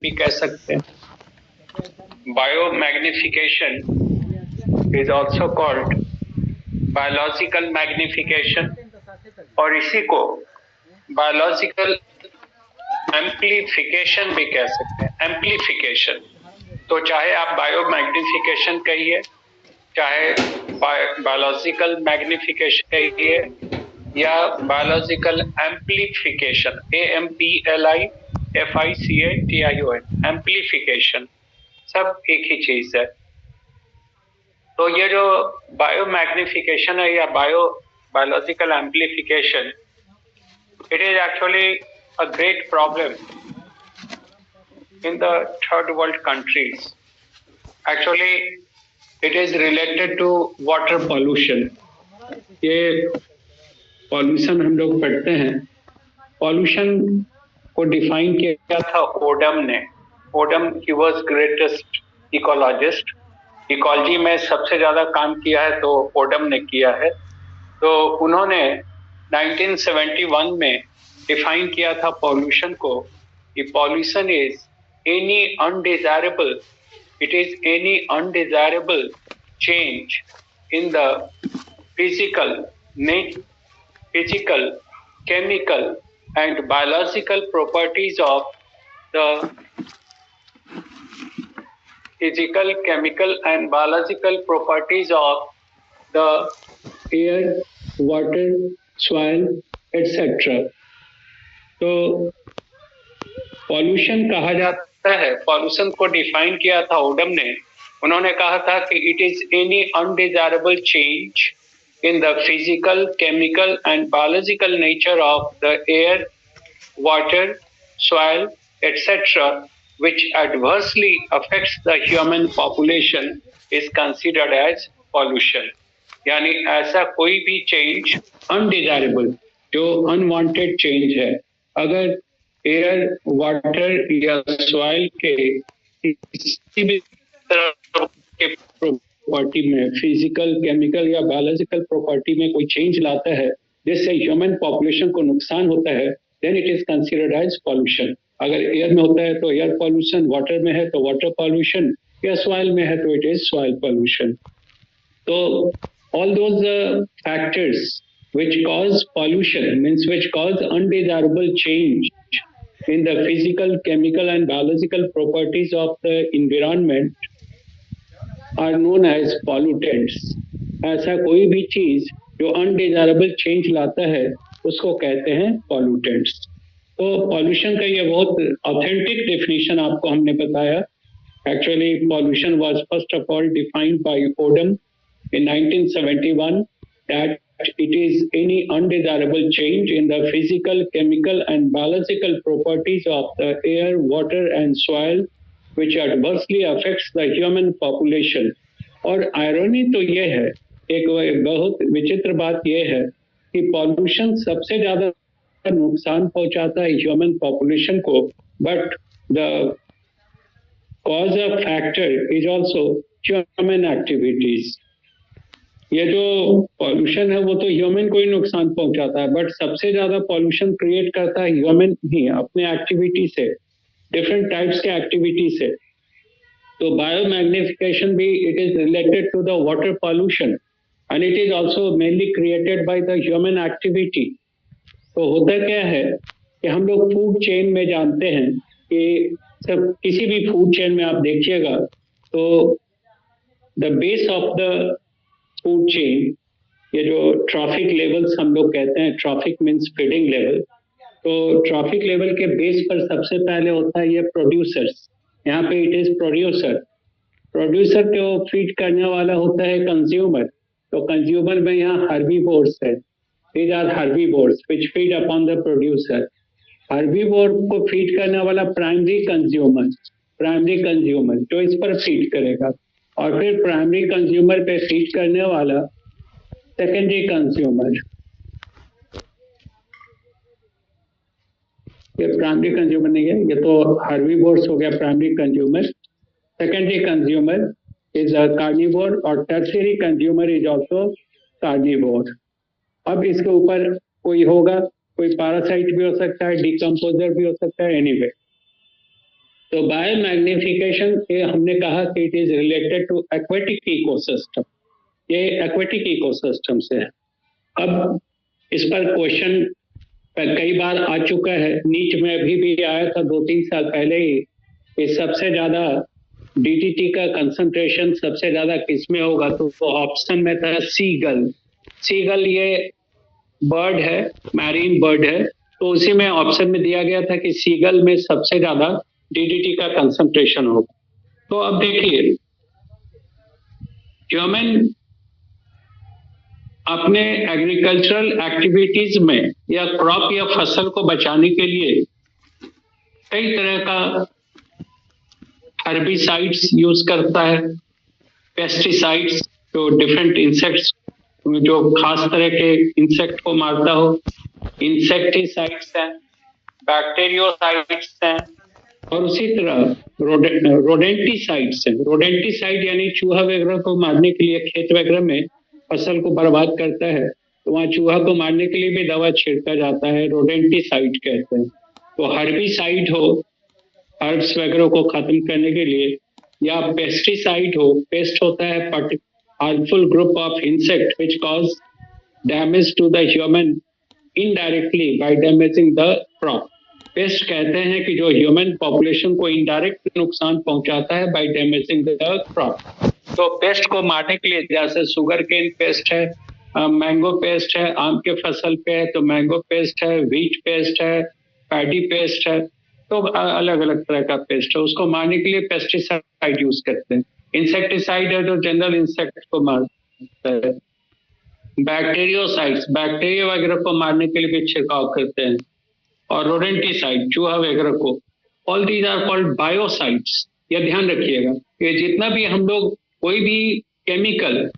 भी कह सकते हैं। Biomagnification is also called biological magnification, और इसी को बायोलॉजिकल एम्प्लीफिकेशन भी कह सकते हैं। एम्प्लीफिकेशन, तो चाहे आप बायोमैग्निफिकेशन कहिए, चाहे बायोलॉजिकल मैग्निफिकेशन कहिए, या बायोलॉजिकल एम्प्लीफिकेशन, AMPLIFICATION, एम्प्लीफिकेशन, सब एक ही चीज है। तो ये जो बायोमैग्निफिकेशन है या biological amplification, it is actually a great problem in the third world countries. Actually, it is related to water pollution. ये पॉल्यूशन हम लोग पढ़ते हैं। पॉल्यूशन को डिफाइन किया था ओडम ने। Odum he was greatest ecologist. Ecology में सबसे ज्यादा काम किया है तो ओडम ने किया है। तो उन्होंने 1971 में डिफाइन किया था पॉल्यूशन को कि pollution is any undesirable it is any undesirable change in the physical physical, chemical and biological properties of the physical, chemical and biological properties of the air, water, soil, etc. तो pollution कहा जाता है, pollution को define किया था Odum ने। उन्होंने कहा था कि it is any undesirable change in the physical, chemical and biological nature of the air, water, soil etcetera which adversely affects the human population is considered as pollution. यानी ऐसा कोई भी चेंज अनडिजायरेबल, जो अनवांटेड चेंज है, अगर air, water या soil के किसी भी तरह के प्रॉपर्टी में, फिजिकल, केमिकल या बायोलॉजिकल प्रॉपर्टी में कोई चेंज लाता है जिससे ह्यूमन पॉपुलेशन को नुकसान होता है, then it is considered as pollution. अगर एयर में होता है तो एयर पॉल्यूशन, वाटर में है तो वाटर पॉल्यूशन, या सॉइल में है तो इट इज सॉइल पॉल्यूशन। तो all those factors which cause pollution, means which cause undesirable change in the physical, chemical and biological properties of the environment are known as pollutants. ऐसा कोई भी चीज जो अनडिजायरेबल चेंज लाता है उसको कहते हैं pollutants. तो पॉल्यूशन का ये बहुत ऑथेंटिक डेफिनेशन आपको हमने बताया। Actually, pollution was first of all defined by Odum in 1971, that it is any undesirable change in the physical, chemical and biological properties of the air, water and soil which adversely affects the human population. और irony तो ये है, एक बहुत विचित्र बात ये है कि पॉल्यूशन सबसे ज्यादा नुकसान पहुंचाता है ह्यूमन पॉपुलेशन को, but the cause of factor is also human activities. ये जो पॉल्यूशन है वो तो ह्यूमन को ही नुकसान पहुंचाता है, बट सबसे ज्यादा पॉल्यूशन क्रिएट करता है ह्यूमन ही अपने एक्टिविटी से, डिफरेंट टाइप्स के एक्टिविटी से। तो बायोमैग्निफिकेशन भी it is related to the water pollution and it is also mainly created by the human activity. तो होता क्या है कि हम लोग फूड चेन में जानते हैं कि सब किसी भी फूड चेन में आप देखिएगा तो the base of the food chain, ये जो ट्रॉफिक लेवल्स हम लोग कहते हैं, ट्रॉफिक मीन्स फीडिंग लेवल, तो ट्रॉफिक लेवल के बेस पर सबसे पहले होता है ये प्रोड्यूसर्स। यहाँ पे इट इज प्रोड्यूसर। प्रोड्यूसर को फीड करने वाला होता है कंज्यूमर। तो कंज्यूमर में यहाँ हर्बीवोर्स है, these are herbivores which feed upon the producer. Herbivore को फीड करने वाला प्राइमरी कंज्यूमर जो इस पर फीड करेगा, और फिर प्राइमरी कंज्यूमर पे फीड करने वाला सेकेंडरी कंज्यूमर। ये प्राइमरी कंज्यूमर नहीं है, ये तो हर्बीवोर्स हो गया primary consumer. Secondary consumer is a carnivore और tertiary consumer is also carnivore. अब इसके ऊपर कोई होगा, कोई पैरासाइट भी हो सकता है, डिकम्पोजर भी हो सकता है, एनीवे। तो बायो मैग्निफिकेशन हमने कहा कि it is related to aquatic ecosystem, ये एक्वेटिक इकोसिस्टम से है। अब इस पर क्वेश्चन कई बार आ चुका है, नीट में अभी भी आया था 2-3 साल पहले ही, कि सबसे ज्यादा डीडीटी का कंसंट्रेशन सबसे ज्यादा किस में होगा, तो ऑप्शन में था सीगल। सीगल ये बर्ड है, मैरीन बर्ड है, तो उसी में ऑप्शन में दिया गया था कि सीगल में सबसे ज्यादा डीडीटी का कंसंट्रेशन होगा। तो अब देखिए, ह्यूमन अपने एग्रीकल्चरल एक्टिविटीज में या क्रॉप या फसल को बचाने के लिए कई तरह का हर्बिसाइड्स यूज करता है, पेस्टिसाइड्स जो डिफरेंट इंसेक्ट्स, जो खास तरह के इंसेक्ट को मारता हो, इंसेक्टिसाइड्स हैं, बैक्टीरियोसाइड्स हैं, और उसी तरह रोडेंटिसाइड्स हैं। रोडेंटिसाइड यानी चूहा वगैरह को मारने के लिए खेत वगैरह में फसल को बर्बाद करता है, तो वहाँ चूहा को मारने के लिए भी दवा छिड़का जाता है, रोडेंटिसाइड कहते हैं। तो हर्बिसाइड हो, हर्ब्स वगैरह को खत्म करने के लिए, या पेस्टिसाइड हो, पेस्ट होता है harmful group of insect which cause damage to the human indirectly by damaging the crop. Pest कहते हैं कि जो ह्यूमन पॉपुलेशन को इनडायरेक्ट नुकसान पहुंचाता है बाय डैमेजिंग द क्रॉप। तो पेस्ट को मारने के लिए जैसे शुगर केन पेस्ट है, मैंगो पेस्ट है, आम के फसल पे है तो मैंगो पेस्ट है, व्हीट पेस्ट है, पैडी पेस्ट है, तो अलग अलग तरह का पेस्ट है, उसको मारने के लिए पेस्टिसाइड यूज करते हैं। इंसेक्टिसाइड है जो जनरल इंसेक्ट को मारता है। बैक्टीरियोसाइड्स, बैक्टीरिया वगैरह को मारने के लिए भी छिड़काव करते हैं। और रोडेंटिसाइड, चूहा वगैरह को, all these are called biocides. यह ध्यान रखिएगा कि जितना भी हम लोग कोई भी केमिकल